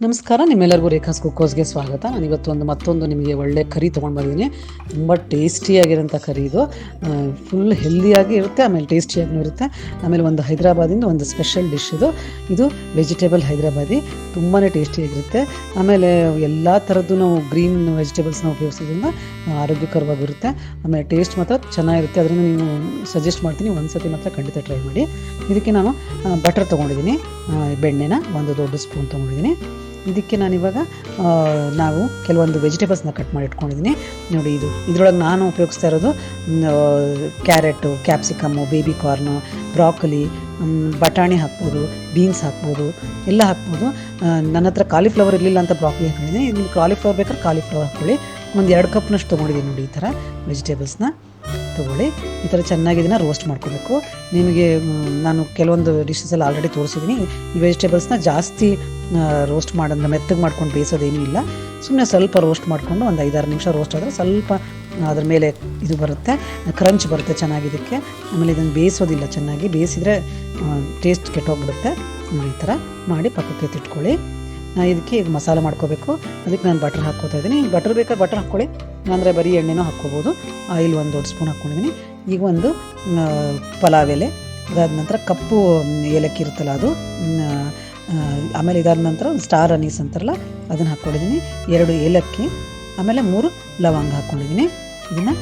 ನಮಸ್ಕಾರ, ನಿಮ್ಮೆಲ್ಲರಿಗೂ ರೇಖಾಸ್ ಕುಕ್ಕೋಸ್ಗೆ ಸ್ವಾಗತ. ನಾನಿವತ್ತು ಮತ್ತೊಂದು ನಿಮಗೆ ಒಳ್ಳೆ ಕರಿ ತೊಗೊಂಡು ಬಂದಿದ್ದೀನಿ. ತುಂಬ ಟೇಸ್ಟಿಯಾಗಿರೋಂಥ ಕರಿ ಇದು. ಫುಲ್ ಹೆಲ್ದಿಯಾಗಿ ಇರುತ್ತೆ, ಆಮೇಲೆ ಟೇಸ್ಟಿಯಾಗೂ ಇರುತ್ತೆ. ಆಮೇಲೆ ಒಂದು ಹೈದರಾಬಾದಿಂದ ಒಂದು ಸ್ಪೆಷಲ್ ಡಿಶ್ ಇದು ವೆಜಿಟೇಬಲ್ ಹೈದರಾಬಾದಿ. ತುಂಬಾ ಟೇಸ್ಟಿಯಾಗಿರುತ್ತೆ. ಆಮೇಲೆ ಎಲ್ಲ ಥರದ್ದು ನಾವು ಗ್ರೀನ್ ವೆಜಿಟೇಬಲ್ಸ್ನ ಉಪಯೋಗಿಸೋದ್ರಿಂದ ಆರೋಗ್ಯಕರವಾಗಿರುತ್ತೆ. ಆಮೇಲೆ ಟೇಸ್ಟ್ ಮಾತ್ರ ಚೆನ್ನಾಗಿರುತ್ತೆ. ಅದರಿಂದ ನೀವು ಸಜೆಸ್ಟ್ ಮಾಡ್ತೀನಿ, ಒಂದು ಸತಿ ಮಾತ್ರ ಖಂಡಿತ ಟ್ರೈ ಮಾಡಿ. ಇದಕ್ಕೆ ನಾನು ಬಟರ್ ತೊಗೊಂಡಿದ್ದೀನಿ, ಬೆಣ್ಣೆನ ಒಂದು ದೊಡ್ಡ ಸ್ಪೂನ್ ತೊಗೊಂಡಿದ್ದೀನಿ. ಇದಕ್ಕೆ ನಾನಿವಾಗ ನಾವು ಕೆಲವೊಂದು ವೆಜಿಟೇಬಲ್ಸ್ನ ಕಟ್ ಮಾಡಿ ಇಟ್ಕೊಂಡಿದ್ದೀನಿ. ನೋಡಿ, ಇದರೊಳಗೆ ನಾನು ಉಪಯೋಗಿಸ್ತಾ ಇರೋದು carrot, capsicum, baby corn, broccoli, ಬಟಾಣಿ ಹಾಕ್ಬೋದು, ಬೀನ್ಸ್ ಹಾಕ್ಬೋದು, ಎಲ್ಲ ಹಾಕ್ಬೋದು. ನನ್ನ ಹತ್ರ ಕಾಲಿಫ್ಲವರ್ ಇರಲಿಲ್ಲ ಅಂತ ಬ್ರಾಕೊಲಿ ಹಾಕೊಂಡಿದ್ದೀನಿ. ನಿಮ್ಗೆ ಕಾಲಿಫ್ಲವರ್ ಬೇಕಾದ್ರೆ ಕಾಲಿಫ್ಲವರ್ ಹಾಕ್ಕೊಳ್ಳಿ. ಒಂದು 2 ಕಪ್ನಷ್ಟು ತೊಗೊಂಡಿದ್ದೀನಿ. ನೋಡಿ, ಈ ಥರ ವೆಜಿಟೇಬಲ್ಸ್ನ ತೊಗೊಳ್ಳಿ. ಈ ಥರ ಚೆನ್ನಾಗಿ ಇದನ್ನು ರೋಸ್ಟ್ ಮಾಡ್ಕೋಬೇಕು. ನಿಮಗೆ ನಾನು ಕೆಲವೊಂದು ಡಿಶಸಲ್ಲಿ ಆಲ್ರೆಡಿ ತೋರಿಸಿದ್ದೀನಿ. ಈ ವೆಜಿಟೇಬಲ್ಸ್ನ ಜಾಸ್ತಿ ರೋಸ್ಟ್ ಮಾಡೋದು, ಮೆತ್ತಗೆ ಮಾಡ್ಕೊಂಡು ಬೇಯಿಸೋದೇನೂ ಇಲ್ಲ. ಸುಮ್ಮನೆ ಸ್ವಲ್ಪ ರೋಸ್ಟ್ ಮಾಡಿಕೊಂಡು ಒಂದು 5-6 ನಿಮಿಷ ರೋಸ್ಟ್ ಆದರೆ ಸ್ವಲ್ಪ ಅದ್ರ ಮೇಲೆ ಇದು ಬರುತ್ತೆ, ಕ್ರಂಚ್ ಬರುತ್ತೆ ಚೆನ್ನಾಗಿದ್ದಕ್ಕೆ. ಆಮೇಲೆ ಇದನ್ನು ಬೇಯಿಸೋದಿಲ್ಲ, ಚೆನ್ನಾಗಿ ಬೇಯಿಸಿದರೆ ಟೇಸ್ಟ್ ಕೆಟ್ಟೋಗ್ಬಿಡುತ್ತೆ. ಈ ಥರ ಮಾಡಿ ಪಕ್ಕಕ್ಕೆ ಎತ್ತಿಟ್ಕೊಳ್ಳಿ. ಇದಕ್ಕೆ ಈಗ ಮಸಾಲೆ ಮಾಡ್ಕೋಬೇಕು. ಅದಕ್ಕೆ ನಾನು ಬಟರ್ ಹಾಕ್ಕೋತಾ ಇದ್ದೀನಿ. ಬಟರ್ ಬೇಕಾದ್ರೆ ಬಟರ್ ಹಾಕ್ಕೊಳ್ಳಿ, ಅಂದರೆ ಬರೀ ಎಣ್ಣೆನೂ ಹಾಕ್ಕೋಬೋದು. ಆಯಿಲ್ 1 ದೊಡ್ಡ ಸ್ಪೂನ್ ಹಾಕ್ಕೊಂಡಿದ್ದೀನಿ. ಈಗ ಒಂದು ಪಲಾವ್ ಎಲೆ, ಅದಾದ ನಂತರ ಕಪ್ಪು ಏಲಕ್ಕಿ ಇರುತ್ತಲ್ಲ ಅದು, ಆಮೇಲೆ ಇದಾದ ನಂತರ ಸ್ಟಾರ್ ಅನೀಸ್ ಅಂತಾರಲ್ಲ ಅದನ್ನು ಹಾಕ್ಕೊಂಡಿದ್ದೀನಿ. 2 ಏಲಕ್ಕಿ, ಆಮೇಲೆ 3 ಲವಂಗ ಹಾಕ್ಕೊಂಡಿದ್ದೀನಿ. ಇದನ್ನು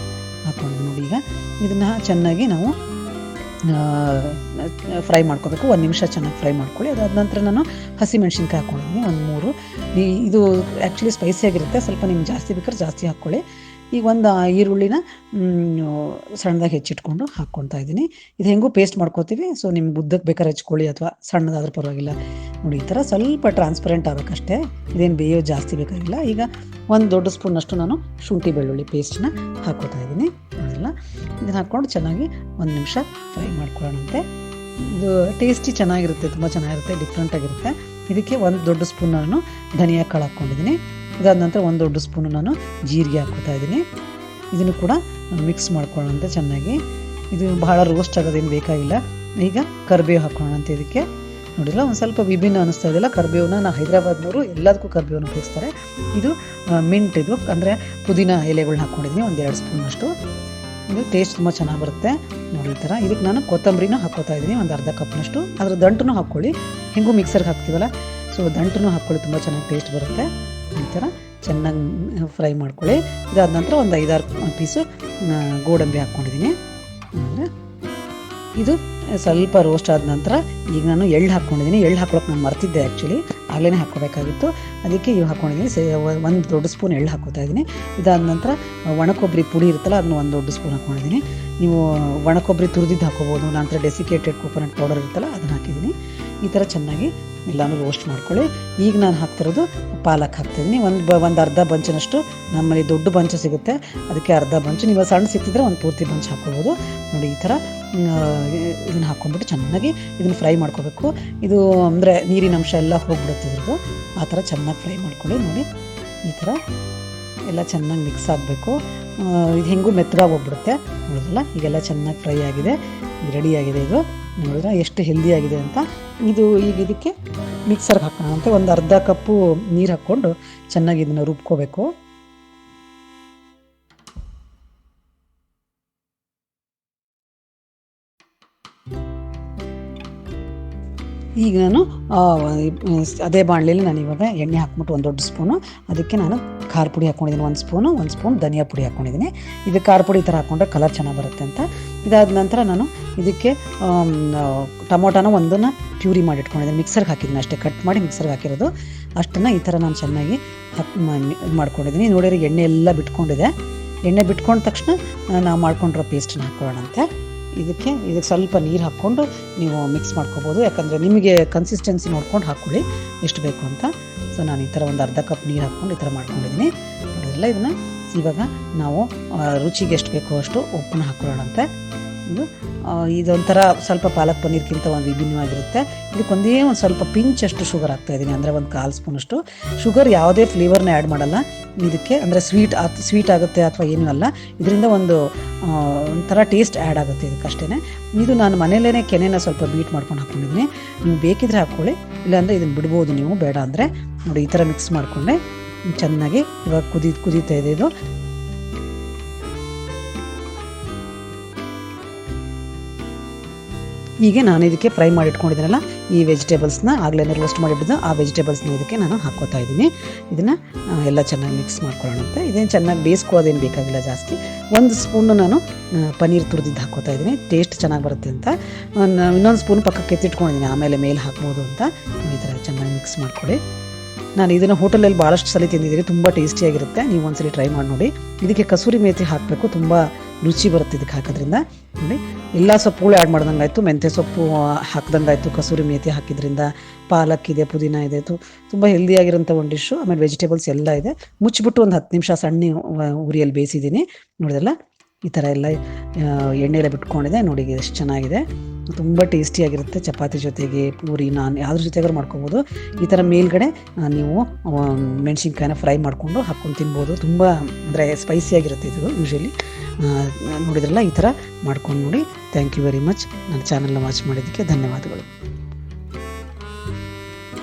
ಹಾಕ್ಕೊಂಡಿದ್ದೀನಿ. ನೋಡಿ, ಈಗ ಇದನ್ನು ಚೆನ್ನಾಗಿ ನಾವು ಫ್ರೈ ಮಾಡ್ಕೋಬೇಕು. 1 ನಿಮಿಷ ಚೆನ್ನಾಗಿ ಫ್ರೈ ಮಾಡ್ಕೊಳ್ಳಿ. ಅದಾದ ನಂತರ ನಾನು ಹಸಿಮೆಣ್ಸಿನ್ಕಾಯಿ ಹಾಕ್ಕೊಂಡಿದ್ದೀನಿ, ಒಂದು 3. ಇದು ಆ್ಯಕ್ಚುಲಿ ಸ್ಪೈಸಿಯಾಗಿರುತ್ತೆ, ಸ್ವಲ್ಪ ನಿಮ್ಗೆ ಜಾಸ್ತಿ ಬೇಕಾದ್ರೆ ಜಾಸ್ತಿ ಹಾಕ್ಕೊಳ್ಳಿ. ಈಗ ಒಂದು ಈರುಳ್ಳಿನ ಸಣ್ಣದಾಗಿ ಹೆಚ್ಚಿಟ್ಕೊಂಡು ಹಾಕ್ಕೊತಾ ಇದ್ದೀನಿ. ಇದು ಹೆಂಗೂ ಪೇಸ್ಟ್ ಮಾಡ್ಕೋತೀವಿ, ಸೊ ನಿಮ್ಗೆ ಉದ್ದಕ್ಕೆ ಬೇಕಾದ್ರೆ ಹೆಚ್ಕೊಳ್ಳಿ ಅಥವಾ ಸಣ್ಣದಾದ್ರೂ ಪರವಾಗಿಲ್ಲ. ನೋಡಿ, ಈ ಥರ ಸ್ವಲ್ಪ ಟ್ರಾನ್ಸ್ಪರೆಂಟ್ ಆಗಬೇಕಷ್ಟೇ, ಇದೇನು ಬೇಯೋ ಜಾಸ್ತಿ ಬೇಕಾಗಿಲ್ಲ. ಈಗ 1 ದೊಡ್ಡ ಸ್ಪೂನಷ್ಟು ನಾನು ಶುಂಠಿ ಬೆಳ್ಳುಳ್ಳಿ ಪೇಸ್ಟನ್ನ ಹಾಕ್ಕೋತಾ ಇದ್ದೀನಿ. ಅದೆಲ್ಲ ಇದನ್ನು ಹಾಕ್ಕೊಂಡು ಚೆನ್ನಾಗಿ 1 ನಿಮಿಷ ಫ್ರೈ ಮಾಡ್ಕೊಳ್ಳೋಣಂತೆ. ಇದು ಟೇಸ್ಟಿ ಚೆನ್ನಾಗಿರುತ್ತೆ, ತುಂಬ ಚೆನ್ನಾಗಿರುತ್ತೆ, ಡಿಫ್ರೆಂಟಾಗಿರುತ್ತೆ. ಇದಕ್ಕೆ 1 ದೊಡ್ಡ ಸ್ಪೂನ್ ನಾನು ಧನಿಯಾ ಕಾಳು ಹಾಕ್ಕೊಂಡಿದ್ದೀನಿ. ಇದಾದ ನಂತರ 1 ದೊಡ್ಡ ಸ್ಪೂನು ನಾನು ಜೀರಿಗೆ ಹಾಕ್ಕೋತಾ ಇದ್ದೀನಿ. ಇದನ್ನು ಕೂಡ ಮಿಕ್ಸ್ ಮಾಡ್ಕೊಳ್ಳೋಣಂತೆ ಚೆನ್ನಾಗಿ. ಇದು ಬಹಳ ರೋಸ್ಟ್ ಆಗೋದೇನು ಬೇಕಾಗಿಲ್ಲ. ಈಗ ಕರಿಬೇವು ಹಾಕ್ಕೊಳ್ಳೋಣಂತೆ. ಇದಕ್ಕೆ ನೋಡಿಲ್ಲ, ಒಂದು ಸ್ವಲ್ಪ ವಿಭಿನ್ನ ಅನ್ನಿಸ್ತಾ ಇದೆಯಲ್ಲ. ಕರಿಬೇವನ್ನ ನಾವು ಹೈದರಾಬಾದ್ನವರು ಎಲ್ಲದಕ್ಕೂ ಕರಿಬೇವನ್ನ ಉಪಯೋಗಿಸ್ತಾರೆ. ಇದು ಮಿಂಟ್, ಇದು ಅಂದರೆ ಪುದೀನ ಎಲೆಗಳನ್ನ ಹಾಕ್ಕೊಂಡಿದ್ದೀನಿ, ಒಂದು 2 ಸ್ಪೂನಷ್ಟು. ಇದು ಟೇಸ್ಟ್ ತುಂಬ ಚೆನ್ನಾಗಿ ಬರುತ್ತೆ. ನೋಡಿ, ಈ ಥರ. ಇದಕ್ಕೆ ನಾನು ಕೊತ್ತಂಬರಿನೂ ಹಾಕ್ಕೋತಾ ಇದ್ದೀನಿ, ಒಂದು ಅರ್ಧ ಕಪ್ನಷ್ಟು. ಅದರ ದಂಟನ್ನು ಹಾಕ್ಕೊಳ್ಳಿ, ಹೆಂಗೂ ಮಿಕ್ಸರ್ಗೆ ಹಾಕ್ತೀವಲ್ಲ, ಸೊ ದಂಟನ್ನು ಹಾಕ್ಕೊಳ್ಳಿ, ತುಂಬ ಚೆನ್ನಾಗಿ ಟೇಸ್ಟ್ ಬರುತ್ತೆ. ಈ ಥರ ಚೆನ್ನಾಗಿ ಫ್ರೈ ಮಾಡ್ಕೊಳ್ಳಿ. ಇದಾದ ನಂತರ ಒಂದು 5-6 ಪೀಸು ಗೋಡಂಬಿ ಹಾಕ್ಕೊಂಡಿದ್ದೀನಿ. ಅಂದರೆ ಇದು ಸ್ವಲ್ಪ ರೋಸ್ಟ್ ಆದ ನಂತರ ಈಗ ನಾನು ಎಳ್ಳು ಹಾಕ್ಕೊಂಡಿದ್ದೀನಿ. ಎಳ್ಳು ಹಾಕ್ಕೊಳಕ್ಕೆ ನಾನು ಮರ್ತಿದ್ದೆ, ಆ್ಯಕ್ಚುಲಿ ಆಗಲೇ ಹಾಕ್ಕೋಬೇಕಾಗಿತ್ತು. ಅದಕ್ಕೆ ಇವು ಹಾಕ್ಕೊಂಡಿದ್ದೀನಿ. 1 ದೊಡ್ಡ ಸ್ಪೂನ್ ಎಳ್ಳು ಹಾಕ್ಕೋತಾ ಇದ್ದೀನಿ. ಇದಾದ ನಂತರ ಒಣಕೊಬ್ಬರಿ ಪುಡಿ ಇರುತ್ತಲ್ಲ, ಅದನ್ನು 1 ದೊಡ್ಡ ಸ್ಪೂನ್ ಹಾಕ್ಕೊಂಡಿದ್ದೀನಿ. ನೀವು ಒಣಕೊಬ್ಬರಿ ತುರಿದಿದ್ದು ಹಾಕ್ಕೋಬೋದು, ನಂತರ ಡೆಸಿಕೇಟೆಡ್ ಕೋಕೋನಟ್ ಪೌಡರ್ ಇರುತ್ತಲ್ಲ ಅದನ್ನು ಹಾಕಿದ್ದೀನಿ. ಈ ಥರ ಚೆನ್ನಾಗಿ ಎಲ್ಲನೂ ರೋಸ್ಟ್ ಮಾಡ್ಕೊಳ್ಳಿ. ಈಗ ನಾನು ಹಾಕ್ತಿರೋದು ಪಾಲಕ್ ಹಾಕ್ತಿದ್ದೀನಿ. ಒಂದು ಅರ್ಧ ಬಂಚಿನಷ್ಟು, ನಮ್ಮಲ್ಲಿ ದೊಡ್ಡ ಬಂಚು ಸಿಗುತ್ತೆ, ಅದಕ್ಕೆ ಅರ್ಧ ಬಂಚು. ನೀವು ಸಣ್ಣ ಸಿಕ್ತಿದ್ರೆ ಒಂದು ಪೂರ್ತಿ ಬಂಚ್ ಹಾಕ್ಕೋಬೋದು. ನೋಡಿ, ಈ ಥರ ಇದನ್ನು ಹಾಕ್ಕೊಂಡ್ಬಿಟ್ಟು ಚೆನ್ನಾಗಿ ಇದನ್ನು ಫ್ರೈ ಮಾಡ್ಕೋಬೇಕು. ಇದು ಅಂದರೆ ನೀರಿನ ಅಂಶ ಎಲ್ಲ ಹೋಗ್ಬಿಡುತ್ತೆ ಇದ್ರದ್ದು. ಆ ಥರ ಚೆನ್ನಾಗಿ ಫ್ರೈ ಮಾಡ್ಕೊಳ್ಳಿ. ನೋಡಿ, ಈ ಥರ ಎಲ್ಲ ಚೆನ್ನಾಗಿ ಮಿಕ್ಸ್ ಆಗಬೇಕು. ಇದು ಹೆಂಗೂ ಮೆತ್ತಗಾಗಿ ಹೋಗ್ಬಿಡುತ್ತೆ. ನೋಡಿದ್ರಲ್ಲ, ಈಗೆಲ್ಲ ಚೆನ್ನಾಗಿ ಫ್ರೈ ಆಗಿದೆ, ರೆಡಿಯಾಗಿದೆ. ಇದು ನೋಡಿದ್ರೆ ಎಷ್ಟು ಹೆಲ್ದಿಯಾಗಿದೆ ಅಂತ. ಈಗ ಇದಕ್ಕೆ ಮಿಕ್ಸರ್ಗೆ ಹಾಕೋಣ ಅಂತ ಒಂದು ಅರ್ಧ ಕಪ್ಪು ನೀರು ಹಾಕ್ಕೊಂಡು ಚೆನ್ನಾಗಿ ಇದನ್ನು ರುಬ್ಕೋಬೇಕು. ಈಗ ನಾನು ಅದೇ ಬಾಣಲೆಯಲ್ಲಿ ನಾನು ಇವಾಗ ಎಣ್ಣೆ ಹಾಕ್ಬಿಟ್ಟು 1 ದೊಡ್ಡ ಸ್ಪೂನು, ಅದಕ್ಕೆ ನಾನು ಖಾರ ಪುಡಿ ಹಾಕ್ಕೊಂಡಿದ್ದೀನಿ 1 ಸ್ಪೂನ್ ಧನಿಯಾ ಪುಡಿ ಹಾಕ್ಕೊಂಡಿದ್ದೀನಿ. ಇದು ಖಾರ ಪುಡಿ ಈ ಥರ ಹಾಕ್ಕೊಂಡ್ರೆ ಕಲರ್ ಚೆನ್ನಾಗಿ ಬರುತ್ತೆ ಅಂತ. ಇದಾದ ನಂತರ ನಾನು ಇದಕ್ಕೆ ಟೊಮೊಟೊನ ಒಂದನ್ನು ಪ್ಯೂರಿ ಮಾಡಿ ಇಟ್ಕೊಂಡಿದ್ದೀನಿ, ಮಿಕ್ಸರ್ಗೆ ಹಾಕಿದ್ದೀನಿ ಅಷ್ಟೇ, ಕಟ್ ಮಾಡಿ ಮಿಕ್ಸರ್ಗೆ ಹಾಕಿರೋದು ಅಷ್ಟನ್ನು. ಈ ಥರ ನಾನು ಚೆನ್ನಾಗಿ ಮಾಡ್ಕೊಂಡಿದ್ದೀನಿ. ನೋಡಿದ್ರೆ ಎಣ್ಣೆ ಎಲ್ಲ ಬಿಟ್ಕೊಂಡಿದೆ. ಎಣ್ಣೆ ಬಿಟ್ಕೊಂಡ ತಕ್ಷಣ ನಾವು ಮಾಡ್ಕೊಂಡಿರೋ ಪೇಸ್ಟನ್ನ ಹಾಕ್ಕೊಳ್ಳೋಣಂತೆ. ಇದಕ್ಕೆ ಸ್ವಲ್ಪ ನೀರು ಹಾಕ್ಕೊಂಡು ನೀವು ಮಿಕ್ಸ್ ಮಾಡ್ಕೋಬೋದು, ಯಾಕಂದರೆ ನಿಮಗೆ ಕನ್ಸಿಸ್ಟೆನ್ಸಿ ನೋಡ್ಕೊಂಡು ಹಾಕ್ಕೊಳ್ಳಿ ಎಷ್ಟು ಬೇಕು ಅಂತ. ಸೊ ನಾನು ಈ ಥರ ಒಂದು ಅರ್ಧ ಕಪ್ ನೀರು ಹಾಕ್ಕೊಂಡು ಈ ಥರ ಮಾಡ್ಕೊಂಡಿದ್ದೀನಿ. ನೋಡಿದ್ರಲ್ಲ, ಇದನ್ನು ಇವಾಗ ನಾವು ರುಚಿಗೆ ಎಷ್ಟು ಬೇಕೋ ಅಷ್ಟು ಉಪ್ಪನ್ನ ಹಾಕ್ಕೊಳ್ಳೋಣಂತೆ. ಇದೊಂಥರ ಸ್ವಲ್ಪ ಪಾಲಕ್ ಪನ್ನೀರ್ಗಿಂತ ಒಂದು ವಿಭಿನ್ನವಾಗಿರುತ್ತೆ. ಇದಕ್ಕೊಂದೇ ಒಂದು ಸ್ವಲ್ಪ ಪಿಂಚಷ್ಟು ಶುಗರ್ ಹಾಕ್ತಾಯಿದ್ದೀನಿ, ಅಂದರೆ ಒಂದು 1/4 ಸ್ಪೂನಷ್ಟು ಶುಗರ್. ಯಾವುದೇ ಫ್ಲೇವರ್ನ ಆ್ಯಡ್ ಮಾಡಲ್ಲ ಇದಕ್ಕೆ, ಅಂದರೆ ಸ್ವೀಟ್ ಆಗುತ್ತೆ ಅಥವಾ ಏನೂ ಅಲ್ಲ. ಇದರಿಂದ ಒಂದು ಒಂಥರ ಟೇಸ್ಟ್ ಆ್ಯಡ್ ಆಗುತ್ತೆ ಇದಕ್ಕಷ್ಟೇ. ಇದು ನಾನು ಮನೇಲೇ ಕೆನೆನ ಸ್ವಲ್ಪ ಬೀಟ್ ಮಾಡ್ಕೊಂಡು ಹಾಕ್ಕೊಂಡಿದ್ದೀನಿ. ನೀವು ಬೇಕಿದ್ರೆ ಹಾಕ್ಕೊಳ್ಳಿ, ಇಲ್ಲಾಂದರೆ ಇದನ್ನು ಬಿಡ್ಬೋದು ನೀವು, ಬೇಡ ಅಂದರೆ. ನೋಡಿ ಈ ಥರ ಮಿಕ್ಸ್ ಮಾಡಿಕೊಂಡೆ ಚೆನ್ನಾಗಿ. ಇವಾಗ ಕುದೀತಾ ಇದೆ ಇದು. ಹೀಗೆ ನಾನು ಇದಕ್ಕೆ ಫ್ರೈ ಮಾಡಿ ಇಟ್ಕೊಂಡಿದ್ದೀನಲ್ಲ ಈ ವೆಜಿಟೇಬಲ್ಸ್ನ, ಆಗಲೇ ರೋಸ್ಟ್ ಮಾಡಿಬಿದ್ದು ಆ ವೆಜಿಟೇಬಲ್ಸ್ನ ಇದಕ್ಕೆ ನಾನು ಹಾಕ್ಕೋತಾ ಇದ್ದೀನಿ. ಇದನ್ನು ಎಲ್ಲ ಚೆನ್ನಾಗಿ ಮಿಕ್ಸ್ ಮಾಡ್ಕೊಳ್ಳೋಣಂತೆ. ಇದೇನು ಚೆನ್ನಾಗಿ ಬೇಯಿಸ್ಕೊಳ್ಳೋದೇನು ಬೇಕಾಗಿಲ್ಲ ಜಾಸ್ತಿ. 1 ಸ್ಪೂನು ನಾನು ಪನ್ನೀರ್ ತುರಿದಿದ್ದು ಹಾಕ್ಕೋತಾ ಇದ್ದೀನಿ, ಟೇಸ್ಟ್ ಚೆನ್ನಾಗಿ ಬರುತ್ತೆ ಅಂತ. ಇನ್ನೊಂದು ಸ್ಪೂನ್ ಪಕ್ಕಕ್ಕೆ ಎತ್ತಿಟ್ಕೊಂಡಿದ್ದೀನಿ, ಆಮೇಲೆ ಮೇಲೆ ಹಾಕ್ಬೋದು ಅಂತ. ಈ ಥರ ಚೆನ್ನಾಗಿ ಮಿಕ್ಸ್ ಮಾಡ್ಕೊಳ್ಳಿ. ನಾನು ಇದನ್ನು ಹೋಟೆಲಲ್ಲಿ ಭಾಳಷ್ಟು ಸಲ ತಿಂದಿದ್ದೀನಿ, ತುಂಬ ಟೇಸ್ಟಿಯಾಗಿರುತ್ತೆ. ನೀವು ಒಂದ್ಸಲಿ ಟ್ರೈ ಮಾಡಿ ನೋಡಿ. ಇದಕ್ಕೆ ಕಸೂರಿ ಮೇಥಿ ಹಾಕಬೇಕು, ತುಂಬ ರುಚಿ ಬರುತ್ತೆ ಇದಕ್ಕೆ ಹಾಕೋದ್ರಿಂದ. ನೋಡಿ ಎಲ್ಲ ಸೊಪ್ಪುಗಳು ಆ್ಯಡ್ ಮಾಡ್ದಂಗಾಯ್ತು, ಮೆಂತ್ಯ ಸೊಪ್ಪು ಹಾಕ್ದಂಗಾಯ್ತು, ಕಸೂರಿ ಮೇಥಿ ಹಾಕಿದ್ರಿಂದ, ಪಾಲಕ್ ಇದೆ, ಪುದೀನ ಇದೆ, ತುಂಬ ಹೆಲ್ದಿಯಾಗಿರೋಂಥ ಒಂದು ಡಿಶ್ಶು. ಆಮೇಲೆ ವೆಜಿಟೇಬಲ್ಸ್ ಎಲ್ಲ ಇದೆ. ಮುಚ್ಚಿಬಿಟ್ಟು ಒಂದು 10 ನಿಮಿಷ ಸಣ್ಣ ಉರಿಯಲ್ಲಿ ಬೇಯಿಸಿದ್ದೀನಿ. ನೋಡಿದಲ್ಲ ಈ ಥರ ಎಲ್ಲ ಎಣ್ಣೆಲ್ಲ ಬಿಟ್ಕೊಂಡಿದೆ. ನೋಡಿ ಎಷ್ಟು ಚೆನ್ನಾಗಿದೆ, ತುಂಬ ಟೇಸ್ಟಿಯಾಗಿರುತ್ತೆ. ಚಪಾತಿ ಜೊತೆಗೆ, ಪೂರಿ, ನಾನ್ ಯಾವ್ದ್ರ ಜೊತೆಗಾರು ಮಾಡ್ಕೊಬೋದು. ಈ ಥರ ಮೇಲ್ಗಡೆ ನೀವು ಮೆಣಸಿನ್ಕಾಯಿನ ಫ್ರೈ ಮಾಡಿಕೊಂಡು ಹಾಕ್ಕೊಂಡು ತಿನ್ಬೋದು. ತುಂಬ ಅಂದರೆ ಸ್ಪೈಸಿಯಾಗಿರುತ್ತೆ ಇದು ಯೂಶ್ವಲಿ. ನೋಡಿದ್ರಲ್ಲ, ಈ ಥರ ಮಾಡ್ಕೊಂಡು ನೋಡಿ. Thank you very much. ನನ್ನ ಚಾನಲ್ನ ವಾಚ್ ಮಾಡಿದ್ದಕ್ಕೆ ಧನ್ಯವಾದಗಳು.